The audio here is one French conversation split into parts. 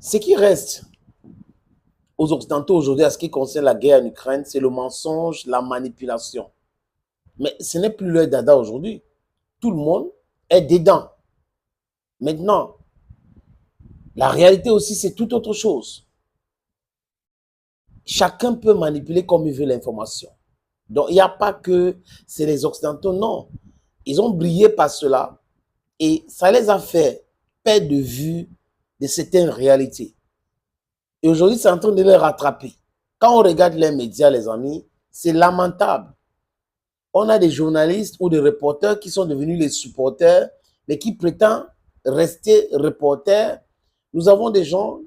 Ce qui reste aux Occidentaux aujourd'hui, à ce qui concerne la guerre en Ukraine, c'est le mensonge, la manipulation. Mais ce n'est plus le dada aujourd'hui. Tout le monde est dedans. Maintenant, la réalité aussi, c'est tout autre chose. Chacun peut manipuler comme il veut l'information. Donc, il n'y a pas que c'est les Occidentaux, non. Ils ont brillé par cela et ça les a fait perdre de vue de certaines réalités. Et aujourd'hui, c'est en train de les rattraper. Quand on regarde les médias, les amis, c'est lamentable. On a des journalistes ou des reporters qui sont devenus les supporters, mais qui prétendent rester reporters. Nous avons des gens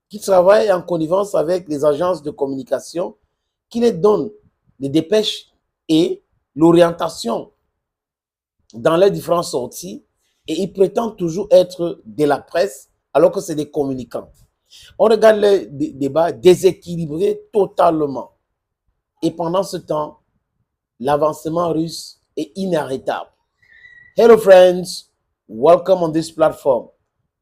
qui travaillent en connivence avec les agences de communication, qui les donnent des dépêches et l'orientation dans les différentes sorties, et ils prétendent toujours être de la presse, alors que c'est des communicants. On regarde les débats déséquilibrés totalement. Et pendant ce temps, l'avancement russe est inarrêtable. Hello friends, welcome on this platform.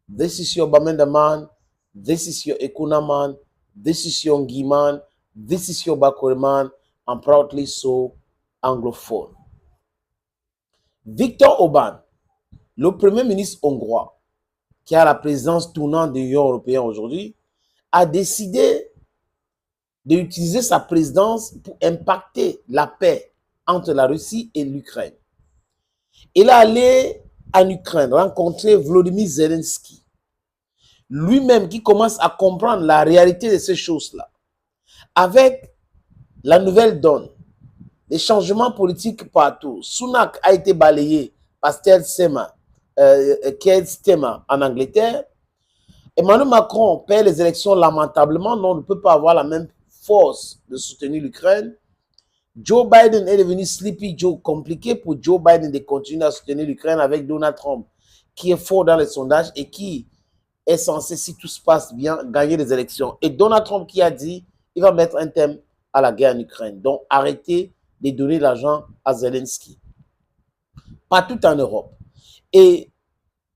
This is your Bamenda man, this is your Ekuna man, this is your Ngi man, this is your Bakore man, and proudly so anglophone. Viktor Orbán, le premier ministre hongrois, qui a la présidence tournante de l'Union européenne aujourd'hui, a décidé d'utiliser sa présidence pour impacter la paix entre la Russie et l'Ukraine. Il est allé en Ukraine rencontrer Volodymyr Zelensky, lui-même qui commence à comprendre la réalité de ces choses-là. Avec la nouvelle donne, les changements politiques partout, Sunak a été balayé par Keir Starmer en Angleterre. Emmanuel Macron perd les élections lamentablement, non, on ne peut pas avoir la même force de soutenir l'Ukraine. Joe Biden est devenu Sleepy Joe, compliqué pour Joe Biden de continuer à soutenir l'Ukraine avec Donald Trump, qui est fort dans les sondages et qui est censé, si tout se passe bien, gagner les élections. Et Donald Trump qui a dit il va mettre un thème à la guerre en Ukraine. Donc, arrêtez de donner l'argent à Zelensky. Partout en Europe. Et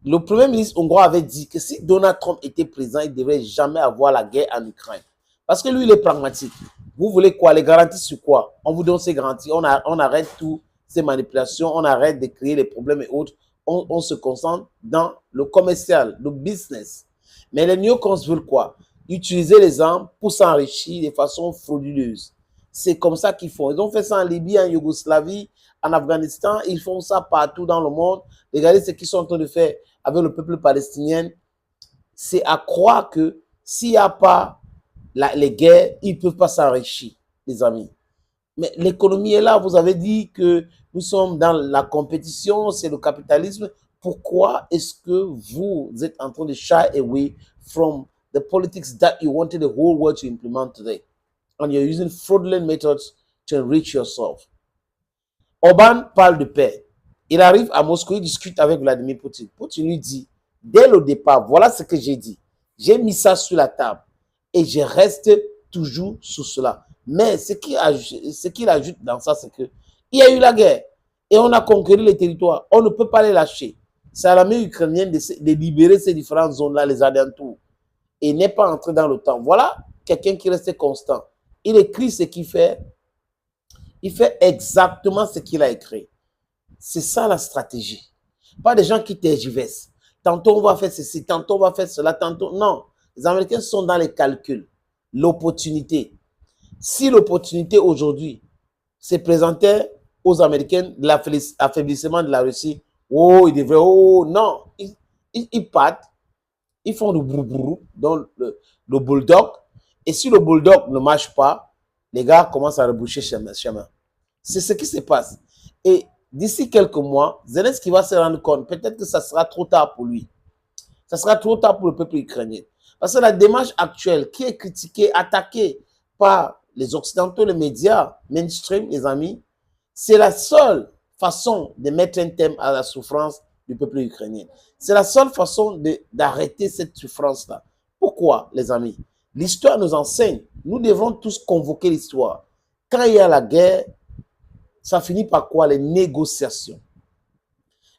le premier ministre hongrois avait dit que si Donald Trump était présent, il ne devrait jamais avoir la guerre en Ukraine. Parce que lui, il est pragmatique. Vous voulez quoi? Les garanties sur quoi? On vous donne ces garanties. On arrête toutes ces manipulations. On arrête de créer les problèmes et autres. On se concentre dans le commercial, le business. Mais les néocons veulent quoi? Utiliser les armes pour s'enrichir de façon frauduleuse. C'est comme ça qu'ils font. Ils ont fait ça en Libye, en Yougoslavie, en Afghanistan. Ils font ça partout dans le monde. Regardez ce qu'ils sont en train de faire avec le peuple palestinien. C'est à croire que s'il n'y a pas les guerres, ils ne peuvent pas s'enrichir, les amis. Mais l'économie est là. Vous avez dit que nous sommes dans la compétition, c'est le capitalisme. Pourquoi est-ce que vous êtes en train de shy away from the politics that you wanted the whole world to implement today? And you're using fraudulent methods to enrich yourself. Orbán parle de paix. Il arrive à Moscou, il discute avec Vladimir Poutine. Poutine lui dit, dès le départ, voilà ce que j'ai dit. J'ai mis ça sur la table et je reste toujours sur cela. Mais ce qu'il ajoute dans ça, c'est qu'il y a eu la guerre et on a conquis les territoires. On ne peut pas les lâcher. C'est à l'armée ukrainienne de libérer ces différentes zones-là, les alentours, et n'est pas entré dans le temps. Voilà quelqu'un qui reste constant. Il écrit ce qu'il fait. Il fait exactement ce qu'il a écrit. C'est ça la stratégie. Pas des gens qui tergiversent. Tantôt on va faire ceci, tantôt on va faire cela, tantôt... Non. Les Américains sont dans les calculs. L'opportunité. Si l'opportunité aujourd'hui se présentait aux Américains, l'affaiblissement de la Russie, oh, ils devraient... Oh, non. Ils partent. Ils font du brou-brou dans le bulldog. Et si le bulldog ne marche pas, les gars commencent à reboucher chemin. C'est ce qui se passe. Et d'ici quelques mois, Zelensky va se rendre compte, peut-être que ça sera trop tard pour lui. Ça sera trop tard pour le peuple ukrainien. Parce que la démarche actuelle qui est critiquée, attaquée par les Occidentaux, les médias, mainstream, les amis, c'est la seule façon de mettre un thème à la souffrance du peuple ukrainien. C'est la seule façon d'arrêter cette souffrance-là. Pourquoi, les amis? L'histoire nous enseigne. Nous devons tous convoquer l'histoire. Quand il y a la guerre, ça finit par quoi? Les négociations.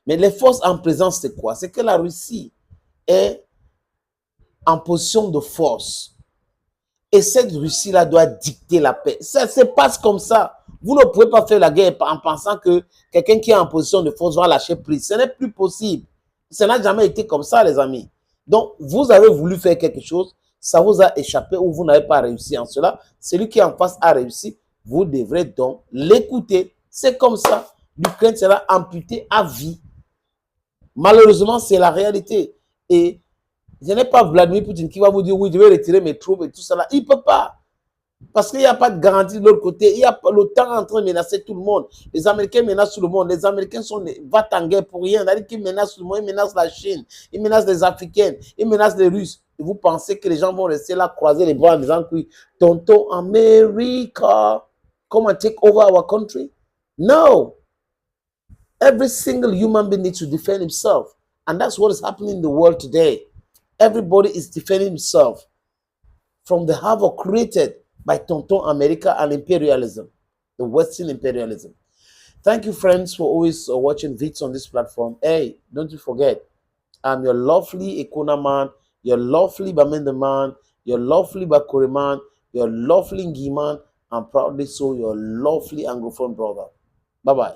Mais les forces en présence, c'est quoi? C'est que la Russie est en position de force. Et cette Russie-là doit dicter la paix. Ça se passe comme ça. Vous ne pouvez pas faire la guerre en pensant que quelqu'un qui est en position de force va lâcher prise. Ce n'est plus possible. Ça n'a jamais été comme ça, les amis. Donc, vous avez voulu faire quelque chose, ça vous a échappé ou vous n'avez pas réussi en cela. Celui qui est en face a réussi. Vous devrez donc l'écouter. C'est comme ça. L'Ukraine sera amputée à vie. Malheureusement, c'est la réalité. Et je n'ai pas Vladimir Poutine qui va vous dire, oui, je vais retirer mes troupes et tout ça là. Il ne peut pas. Parce qu'il n'y a pas de garantie de l'autre côté. Il y a l'OTAN en train de menacer tout le monde. Les Américains menacent tout le monde. Les Américains vont en guerre pour rien. C'est-à-dire qu'ils menacent tout le monde. Ils menacent la Chine. Ils menacent les Africains. Ils menacent les Russes. Et vous pensez que les gens vont rester là, croiser les bras en disant que Tonton America, come and take over our country? No. Every single human being needs to defend himself. And that's what is happening in the world today. Everybody is defending himself from the havoc created by Tonton America and imperialism, the Western imperialism. Thank you, friends, for always watching vids on this platform. Hey, don't you forget, I'm your lovely Ekona man, your lovely Bamenda man, your lovely Bakore man, your lovely Ngi man, and proudly so your lovely Anglophone brother. Bye-bye.